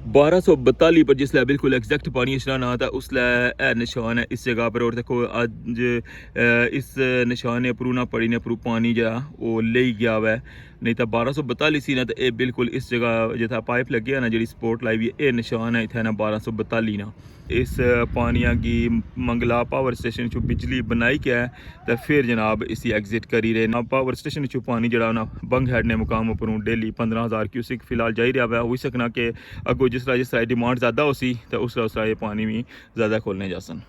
बारह सौ बताली पर जिसलै बिल्कुल एग्जैक्ट पानी इशनाना था उसलै निशान है इस जगह पर। और देखो अज इस निशान ने परू ना पड़ी ने परू पानी जरा वो ले गया हुआ है, नहीं तो 1242 सी ना तो ये बिल्कुल इस जगह जिथा पाइप लगे है ना जी सपोर्ट लाई हुई है निशान है इतना ना 1242 ना। इस पानिया की मंगला पावर स्टेशन चो बिजली बनाई क्या है तो फिर जनाब इसी एग्जिट करी रहे ना। पावर स्टेशन चो पानी जरा ना बंग हेड ने मुकाम उपरों डेली 15,000 क्यूसिक फिलहाल जा ही रहा है। हो सकना कि अगो जिस तरह डिमांड ज़्यादा हो सी तो उस तरह ये पानी भी ज़्यादा खोलने जा सन।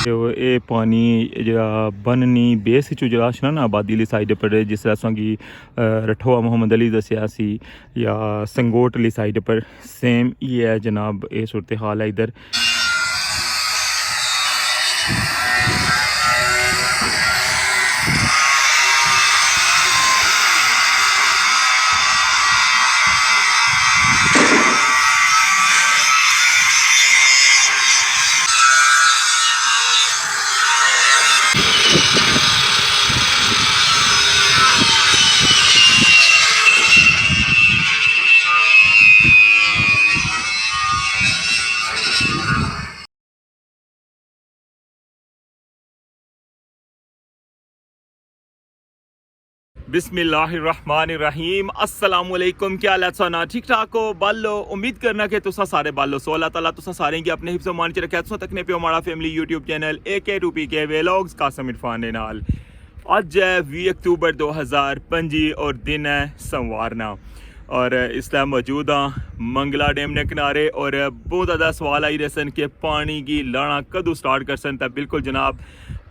जो ये पानी जरा बननी बेस चो जरा ना ना आबादी वाली साइड पर जिस तरह की रठोआ मोहम्मद अली दसिया सी या संगोट वाली साइड पर सेम ही है जनाब ये सूरत हाल है इधर। बिस्मिल्लाहिर्रहमानिर्रहीम अस्सलाम वालेकुम। क्या हाल है सोना ठीक ठाक हो बालो? उम्मीद करना कि तुसा सारे बालो सो अल्लाह ताला तुसा सारे की अपने हिफ्ज़ मान च रखे तुसा तकने पे हमारा family YouTube channel AK2PK vlogs Qasim Irfan दे नाल। अज है 20 अक्तूबर 2025 और दिन है सोमवार और इसलिए मौजूद हाँ मंगला डैम ने किनारे। और बहुत ज़्यादा सवाल आई रहे सन कि पानी की लाना कदों स्टार्ट कर सन। तो बिल्कुल जनाब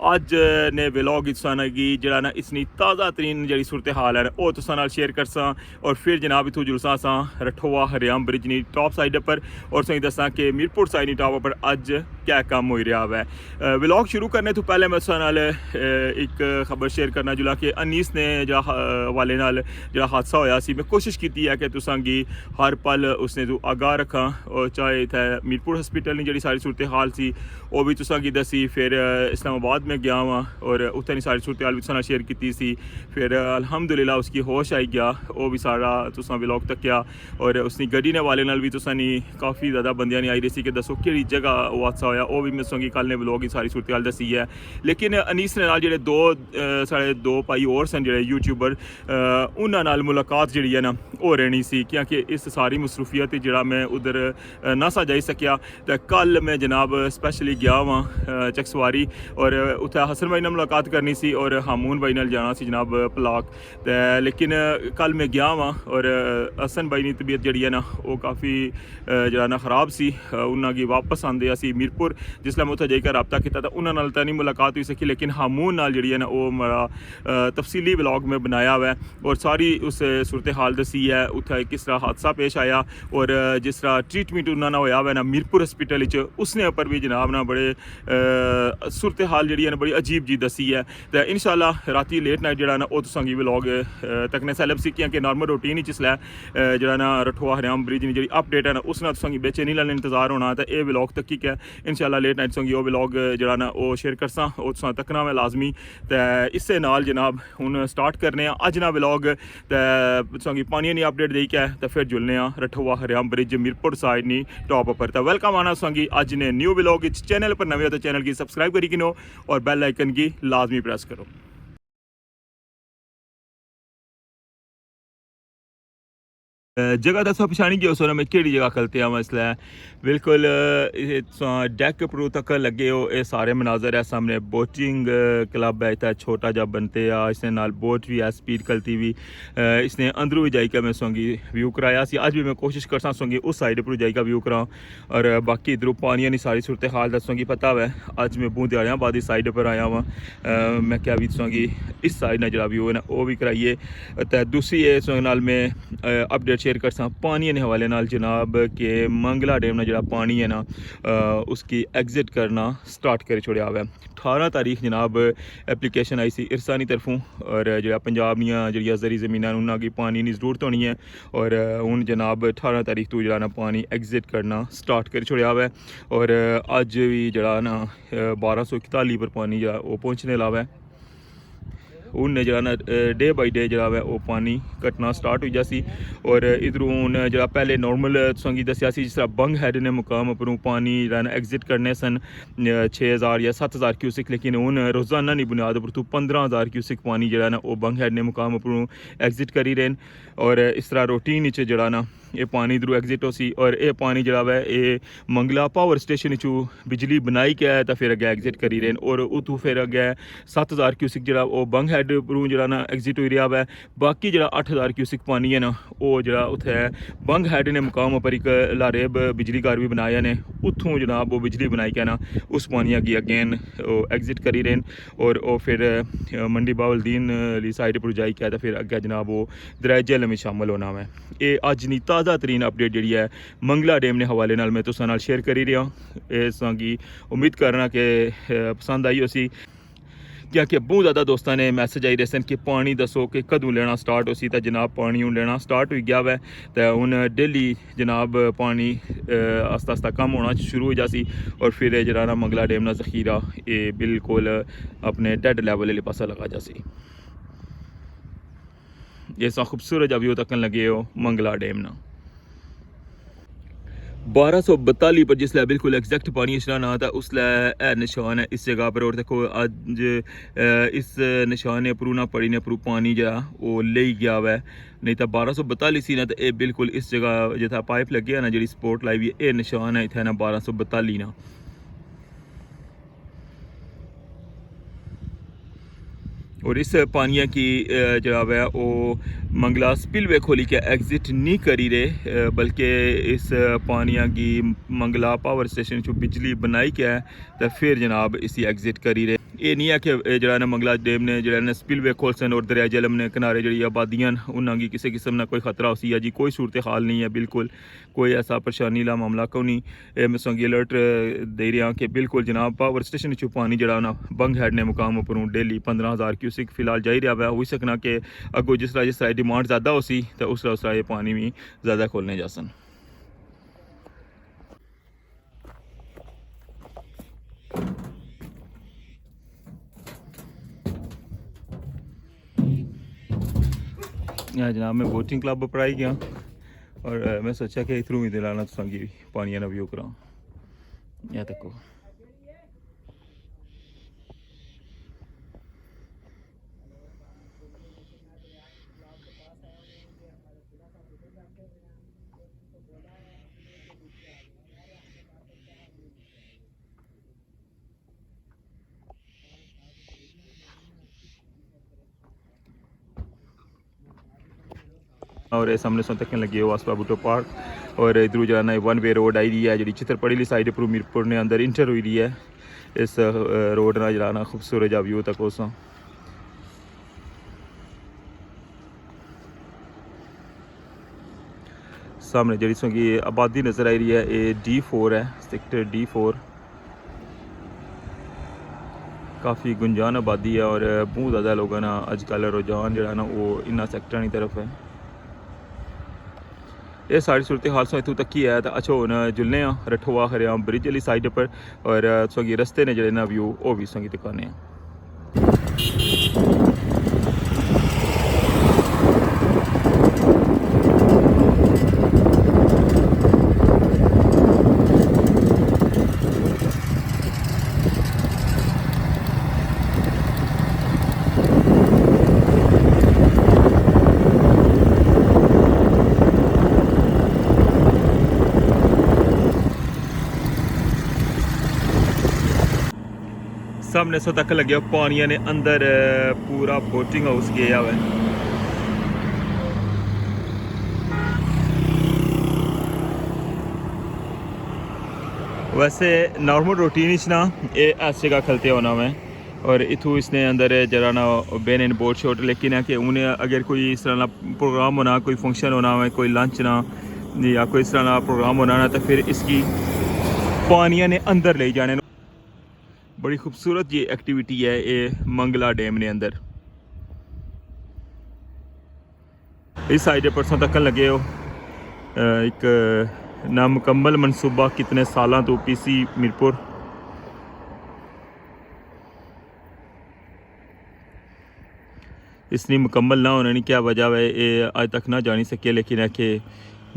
अज ने व्लॉग की जरा ना इसनी ताज़ा तरीन जी सूरत हाल है वो तुसा नाल शेयर करसा। और फिर जनाब इतों जुलसा सा रठोआ हरियाम ब्रिज नी टॉप साइड पर और सही दसा कि मीरपुर साइड नी टॉप पर अज क्या काम हो रहा है। व्लॉग शुरू करने तो पहले मैं तुसा नाल एक खबर शेयर करना जुला कि अनीस ने जरा वाले नाल जरा हादसा होया सी। मैं कोशिश की है कि तुसा की हर पल उसने तो आगाह रखा और चाहे इतना मीरपुर हॉस्पिटल जी सारी सूरत हाल सी वो भी तुसा की दसी। फिर इस्लामाबाद में गया वहाँ और उत्थे सारी सूरत हाल भी तुसा शेयर की सी। फिर अल्हम्दुलिल्लाह उसकी होश आई गया वो भी सारा तुसा व्लॉग तक्या। और उसकी गड्डी ने वाले नाल भी तुसा नहीं काफ़ी ज़्यादा बंदियां नहीं आई रही सी कि दसो कि जगह वो हादसा होया वो भी मैं तुसा की कल ने व्लॉग की सारी सूरत हाल दसी है। लेकिन अनीस ने नाल जेह्ड़े साढ़े दो भाई और सन जेह्ड़े यूट्यूबर उन्हां नाल मुलाकात जी है ना हो रहनी सी क्योंकि इस सारी मसरूफियत जरा मैं उधर ना सा जाई सकिया। तो कल मैं जनाब स्पैशली गया वहाँ चकसवारी और उत्थे हसन भाई ने मुलाकात करनी सी और हामून भाई नाल जाना सी जनाब पलाक। तो लेकिन कल मैं गया वहाँ और हसन भाई की तबीयत जी है ना वो काफ़ी जरा ना ख़राब सी। उन्होंने वापस आंदे असी मीरपुर जिसलै मैं उत्थे जाकर रबता किया तो उन्होंने तो नहीं मुलाकात हुई सकी। लेकिन हामून नाल जी है ना वो मेरा तफसीली व्लॉग में बनाया हुआ है और सारी उस सूरत हाल दसी है उत्थे किस तरह हादसा पेश आया और जिस तरह ट्रीटमेंट उन्होंने होया हुआ ना मीरपुर हॉस्पिटल उसने उपर भी जनाब ना बड़े सूरत हाल जी है ना बड़ी अजीब जी दसी है। तो इंशाल्लाह राती लेट नाइट जरा ना वो तुसा की व्लॉग तकने सैलब सी कि नॉर्मल रूटीन जिसलै जरा ना रठोआ हरियाम ब्रिज की जी अपडेट है ना उसने तुसा की बेचैनी लाने इंतजार होना। तो ये व्लॉग तक है इंशाल्लाह लेट नाइट तुसा वो व्लॉग जरा ना वो शेयर करसा वो तुसा तकना मैं लाजमी। तो इसे नाल जनाब हुण स्टार्ट करने अज ना व्लॉग। तो तुसा की पानी नहीं अपडेट दी क्या तो फिर जुलने रठोआ हरियाम ब्रिज मीरपुर साइड नी टॉप पर। तो वेलकम आना तुसा की अज ने न्यू व्लॉग चैनल पर नवे हो तो चैनल की सबसक्राइब करी किनो और बेल आइकन की लाजमी प्रेस करो। जगह दसो पछाणी गयो सो में केड़ी जगह खलते आवां इसलै बिल्कुल डैक पर तक लगे हो ये सारे मनाजर है सामने बोटिंग क्लब है इतना छोटा जा बनते आ इसने नाल बोट भी है स्पीड खलती भी इसने अंदरों भी जाई के मैं सोंगी व्यू कराया सी आज भी मैं कोशिश करसा सोंगी उस साइड पर जाई का व्यू करा और बाकी इधरों पानी की सारी सूरत हाल दसोंगी पता है अज मैं बूंदियाड़ियां बाद साइड पर आया वां मैं क्या भी दसोंगी इस साइड ना जरा व्यू है ना वो भी कराइए तो दूसरी ये नाल मैं अपडेट शेयर कर सा पानी के हवाले नाल जनाब के मंगला डैम ना जो पानी है ना उसकी एग्जिट करना स्टार्ट कर छोड़ा हुआ है 18 तारीख जनाब एप्लीकेशन आई सी इरसानी तरफों और जो पंजाब दियाँ जरी ज़मीनां उन्होंने पानी की जरूरत होनी है और हूँ जनाब 18 तारीख तो जरा ना पानी एग्जिट करना स्टार्ट कर छोड़ा हुआ है और अज भी जरा ना 1241 पर पानी जो वो पहुँचने लावा है उन्हें जरा ना डे बाई डे जरा है वो पानी घटना स्टार्ट हो जासी और इधरों हूँ जरा पहले नॉर्मल संगी दसिया जिस तरह बंग हैड ने मुकाम उपरों पानी जरा एग्जिट करने सन 6000 या 7000 क्यूसिक लेकिन हूँ रोज़ाना नहीं बुनियाद पर तो 15000 क्यूसिक पानी जरा ना वो बंग हैड ने मुकाम उपरों एग्जिट करी रहे और इस तरह रूटीन नीचे जरा ना ये पानी इधरों एग्जिट हो सी और ये पानी जरा है ये मंगला पावर स्टेशन चू बिजली बनाई के है तो फिर अगे एग्जिट करी रहे और उतों फिर अगे 7000 क्यूसिक जरा वो बंग हैड उपरों जरा ना एग्जिट हो रहा है बाकी जरा 8000 क्यूसिक पानी है ना वो जरा उत्थे बंग हैड ने मुकाम पर एक लारेब बिजली घर भी बनाया ने उतों जनाब वो बिजली बनाई के ना उस पानी अगे अगेन एग्जिट करी रहे और वो फिर मंडी बावलदीन ली साइड पर जाई के तो फिर अगे जनाब वो दराजे में शामिल होना है ये अज नी ताज़ा तरीन अपडेट जी है मंगला डैम ने हवाले नाल मैं तुसां नाल शेयर करी रहा इस की उम्मीद करना कि पसंद आई उसी क्या कि बहुत ज़्यादा दोस्तों ने मैसेज आई रहे सन कि पानी दसो कि कदों लेना स्टार्ट होसी तो जनाब पानी हूँ लेना स्टार्ट हो गया वै तो हूँ डेली जनाब पानी आस्ता आस्ता कम होना शुरू हो जासी और फिर जरा ना मंगला डैम ना जखीरा ये बिल्कुल अपने डेड लेवल वाले पासा लगा जासी जैसा खूबसूरत व्यू तकन लगे हो मंगला डैम ना 1242 पर जिसलै बिल्कुल एग्जैक्ट पानी इशरा ना था उसलै निशान है इस जगह पर और देखो अज इस निशान पर ना पड़ी ने पर पानी जरा वो ले गया हुआ है नहीं तो 1242 सी ना तो ये बिल्कुल इस जगह जितना पाइप लगे है ना जी सपोर्ट लाई हुई है ये निशान है इतना ना 1242 ना और इस पानिया की जरा है वो मंगला स्पिलवे खोली के एग्जिट नहीं करी रहे बल्कि इस पानिया की मंगला पावर स्टेशन जो बिजली बनाई क्या है तो फिर जनाब इसी एग्जिट करी रहे ये नहीं है कि जरा मंगला डैम ने जरा स्पिलवे खोलसन और दरिया जलम ने किनारे जी आबादियां उन्होंने किसी किस्म का कोई खतरा होसी है जी कोई सूरत हाल नहीं है बिल्कुल कोई ऐसा परेशानी ला मामला क्यों नहीं मैं संगी अलर्ट दे रहा कि बिल्कुल जनाब पावर स्टेशन चो पानी जरा ना बंग हैड ने मुकाम उपरों डेली 15000 क्यूसिक फिलहाल जा ही रहा है हो सकना कि अगो जिस तरह डिमांड ज़्यादा हो सी तो उस तरह ये पानी भी ज़्यादा खोलने जा सन यहाँ जनाब मैं बोटिंग क्लब पर आई गया और मैं सोचा कि थ्रू ही दिलाना तो संगी पानी ना व्यू करा यहाँ तक को और ये सामने तक लगे हो आसपा बूटो पार्क और इधर जरा ना 1 वे रोड आई रही है जी चित्रपड़ी साइड पर मीरपुर ने अंदर इंटर हुई रही है इस रोड ना जरा ना खूबसूरत जा व्यू तक उस सामने जी की आबादी नज़र आई रही है ये D4 है सेक्टर D4 काफ़ी गुंजान आबादी है और बहुत ज़्यादा लोगों ना अजकल रुझान जरा ना वो इन सेक्टर की तरफ है ये सारी सूरत हाल सो इतों तक ही है तो अच्छा हूँ जुलने रठोआ खरियाम ब्रिज वाली साइड पर और सोगी रस्ते ने जो व्यू वो भी सोगी दिखाने सामने सो तक लगे पानी ने अंदर पूरा बोटिंग हाउस गया हुआ है। वैसे नॉर्मल रूटीन ना ये ऐसी जगह खलते होना मैं और इथू इसने अंदर जरा ना बेन इन बोट शोट, लेकिन है कि उन्हें अगर कोई इस तरह ना प्रोग्राम होना, कोई फंक्शन होना है, कोई लंच ना या कोई इस तरह ना प्रोग्राम होना ना, तो फिर इसकी पानिया ने अंदर ले जाने। बड़ी खूबसूरत ये एक्टिविटी है ये मंगला डैम ने अंदर। इस साइड परसों तक लगे हो एक नामुकम्मल मनसूबा कितने सालों तो पीसी मीरपुर। इसने मुकम्मल ना होने की क्या वजह है ये आज तक ना जानी सके, लेकिन है कि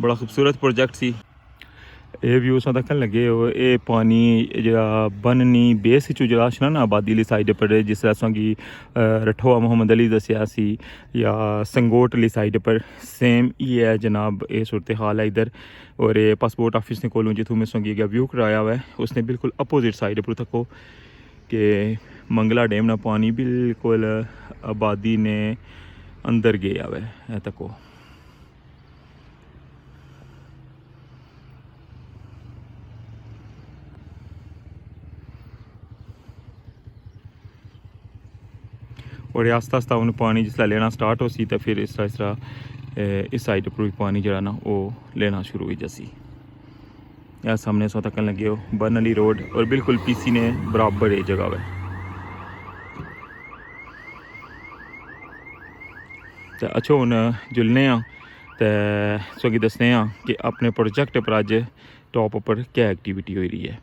बड़ा खूबसूरत प्रोजेक्ट सी। ये व्यू सा तक लगे हो ये पानी जरा बननी बेस जरा ना आबादी वाली साइड पर जिस तरह की रठोआ मोहम्मद अली दसिया सी या संगोट वाली साइड पर सेम ही है जनाब ये सूरत हाल है इधर। और ये पासपोर्ट ऑफिस ने कोलों जितों में संगी गया व्यू कराया हुआ है उसने बिल्कुल अपोजिट साइड पर तको कि मंगला डैम ना पानी बिल्कुल आबादी ने अंदर गया हुआ है तको। और आस्ता आस्ता उन्हें पानी जिसला लेना स्टार्ट हो सी तो फिर इस तरह इस साइड पर भी पानी जरा ना वो लेना शुरू हुई जैसी। यार सामने सौ तक लगे हो बन अली रोड और बिल्कुल पीसी ने बराबर ये जगह है। तो अच्छा हूँ जुलने तो सो दसने कि अपने प्रोजेक्ट पर अज टॉप पर क्या एक्टिविटी हो रही है।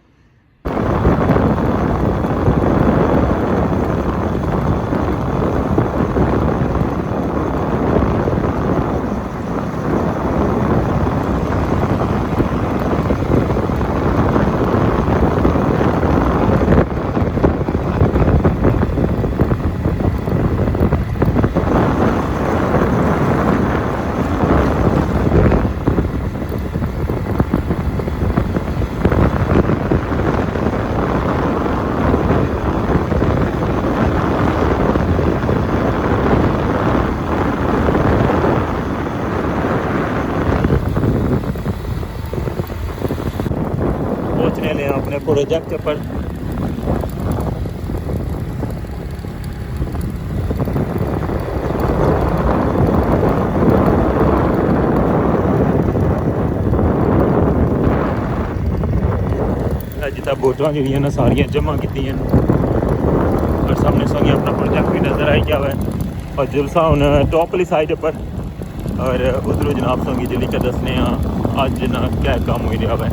पहुँचने ने अपने प्रोजेक्ट पर जितना बोटा जी ना सारिया जमा की और सामने संगे अपना प्रोजेक्ट भी नज़र आई गया है। और जुलसा हूँ टॉप वाली साइड पर और उधरों जनाब संगी जल्दी का दसने अज ना क्या काम हो रहा है।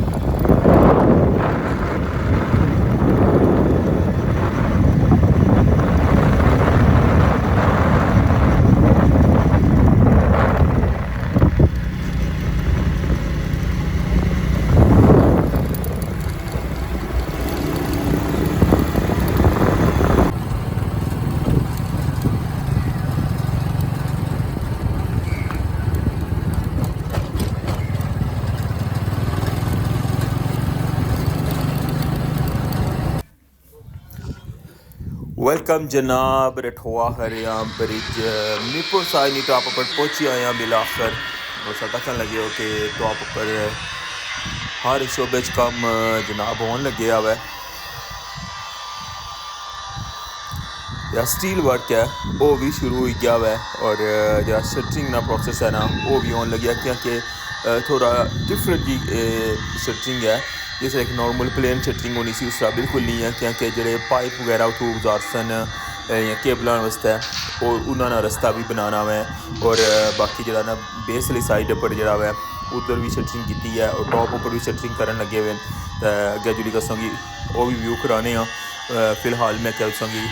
वेलकम जनाब रठोआ हरियाम ब्रिज मीरपुर साइड टॉप पर पहुंची आया बिलाखर। और सतकन लगे हो कि टॉप पर हर शोबे कम जनाब होने लगे हुआ है या स्टील वर्क है वो भी शुरू हो गया हुआ है। और जो शटरिंग ना प्रोसेस है ना वो भी होने लगे क्योंकि थोड़ा डिफरेंट जी शटरिंग है। जिस एक नॉर्मल प्लेन शटरिंग होनी सी उस तरह बिल्कुल नहीं है क्योंकि जो पाइप वगैरह उठू गुजार सन या केबल वास्ते और उन्होंने रास्ता भी बनाना है। और बाकी जरा ना बेस वाली साइड पर जरा है उधर भी शटरिंग की है और टॉप ऊपर भी शटरिंग करन लगे हुए तो अगे जुड़ी दसांगी वो भी व्यू कराने। फिलहाल मैं क्या दसांगी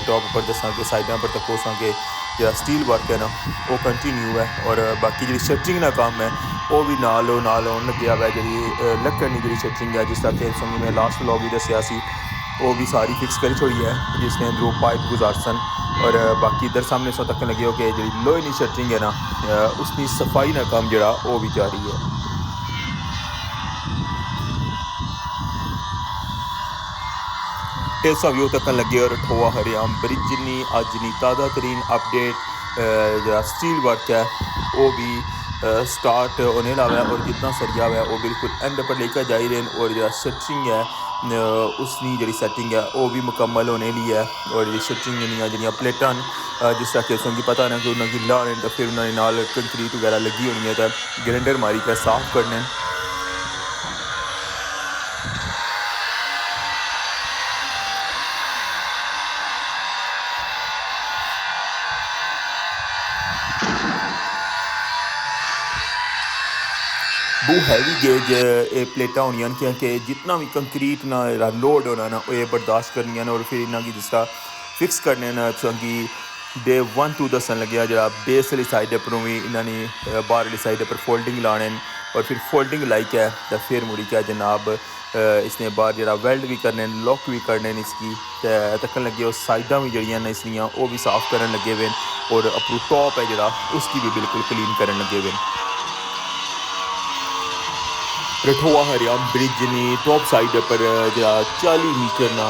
टॉप पर दसा कि साइडों पर तक दसांगे जो स्टील वर्क है ना वो कंटिन्यू है। और बाकी जी शटरिंग का काम है वो भी नाल होने लगे हुआ है। जी लक्कड़ की जी शटरिंग है जिस तरह कि संगी मैं लास्ट व्लॉग भी दसिया सी वो भी सारी फिक्स करी छोड़ी है जिसने अंदरों पाइप गुजार सन। और बाकी इधर सामने सौ तक लगे हो कि जी लोहे की शटरिंग है ना उसकी सफाई का काम जरा वो भी जारी है। तुस व्यू तकन लगे हो रठोआ हरियाम ब्रिज नी अज नी ताज़ा तरीन अपडेट जो स्टील वर्क है वो भी स्टार्ट होने लगा है और जितना सरिया है वो बिल्कुल एंड पर लेकर जा रहे हैं और जो शटरिंग है उसकी जी सैटिंग है वो भी मुकम्मल होने ली है और जी शटरिंग जी प्लेटां जिस तरह कि उनकी पता ना कि उन्होंने लाने तो फिर उन्होंने नाल कंक्रीट वगैरह लगी होनी है तो ग्राइंडर मारी कर साफ करने वो हैवी गेज प्लेटा होनियां क्योंकि जितना भी कंक्रीट ना लोड होना ना वो बर्दाश्त करनियां और फिर इन्हों की जिस तरह फिक्स करने ना कि डे 1 2 दसन लगे जरा बेस वाली साइड पर भी इन्होंने बाहर वाली साइड पर फोल्डिंग लाने और फिर फोल्डिंग लाई के तो फिर मुड़ी क्या जनाब इसने बाहर जरा वेल्ड भी करने लॉक भी करने इसकी तकन लगे और साइडा भी जड़ियाँ ने इसलिए वो भी साफ़ करने लगे हुए और अपरू टॉप है जरा उसकी भी बिल्कुल क्लीन करने लगे हुए रठोआ हरियाम ब्रिज ने टॉप साइड पर जरा 40 मीटर ना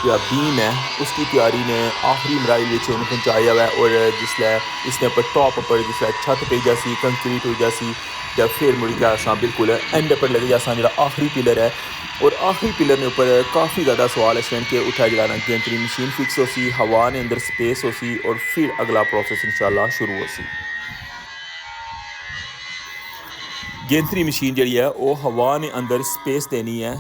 या बीम है उसकी तैयारी ने आखिरी मराइल पहुँचाया हुआ है और जिसलै इसने पर टॉप पर जिसलै छत पे जैसी कंक्रीट हो जैसी या फिर मुड़ के असा बिल्कुल एंड पर लगे जैसा जो आखिरी पिलर है और आखिरी पिलर के ऊपर काफ़ी ज़्यादा सवाल है कि उत्थे जरा गेंतरी मशीन फिक्स हो सी हवा ने अंदर स्पेस हो सी और फिर अगला प्रोसेस इंशाल्लाह शुरू हो सी गेंतरी मशीन जी है वो हवा ने अंदर स्पेस देनी है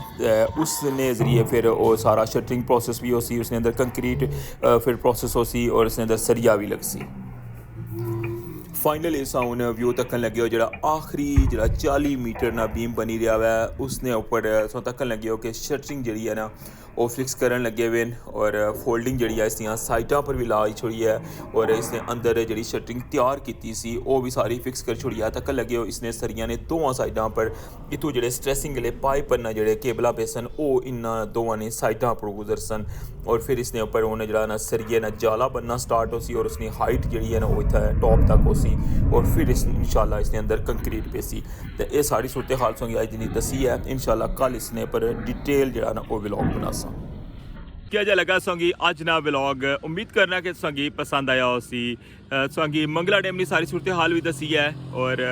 उसने ज़रिए फिर वो सारा शटरिंग प्रोसेस भी हो सी उसने अंदर कंक्रीट फिर प्रोसेस हो सी और उसने अंदर सरिया भी लग सी फाइनली साउन व्यू तकन लगे हो जो आखिरी जो 40 मीटर ना बीम बनी रहा है उसने ऊपर तकन लगे हो कि शटरिंग जी है ना वो फिक्स करन लगे हुए और फोल्डिंग जी है इसलिए साइडों पर भी लाई छोड़ी है और इसने अंदर जी शटरिंग तैयार की सी वो भी सारी फिक्स कर छोड़ी है तकन लगे हो इसने सरिया ने दोवां साइडों पर इतों जो स्ट्रैसिंग वाले पाइप ना जो केबला पे सन वो इन्ना दोवां ने साइडों पर गुजर सन और फिर इसने ऊपर उन्हें जरा ना सरिये ना जाला बनना स्टार्ट हो सी और उसकी हाइट जी है ना वो इतना टॉप तक हो सी और फिर इस इंशाल्लाह इसने अंदर कंक्रीट पे सी तो ये सारी सूरत हाल सोंगी अज जिन्नी दसी है इंशाल्लाह कल इसने पर डिटेल जरा ना वो व्लॉग बना सा क्या जा लगा सोंगी अज ना व्लॉग उम्मीद करना कि सोंगी पसंद आया हो सी सोंगी मंगला डैम की सारी सूरत हाल भी दसी है और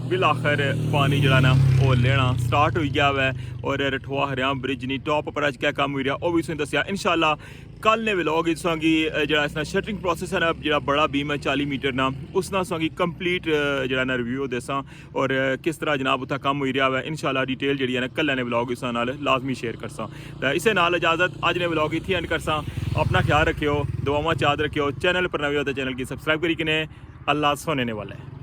बिल आखिर पानी जरा ना वो लेना स्टार्ट हो गया है और रठोआ हरियाम ब्रिज नी टॉप पर अज क्या काम हो रहा वो भी तुसें दसिया इंशाल्लाह कल ने व्लॉग सोंगी जरा इसना शटरिंग प्रोसेस है ना जरा बड़ा बीम है 40 मीटर ना उसना सोंगी कंप्लीट जरा ना रिव्यू देसा और किस तरह जनाब उत्था काम हो रहा है इंशाल्लाह डिटेल जी है ना कल ने व्लॉग इस नाल लाजमी शेयर करसा तो इसे नाल इजाजत अज ने व्लॉग इत्थे एंड करसा अपना ख्याल रखियो दुआवां याद रखियो चैनल पर नवे हो तो चैनल की सब्सक्राइब करी किने अल्लाह सोने वाला है।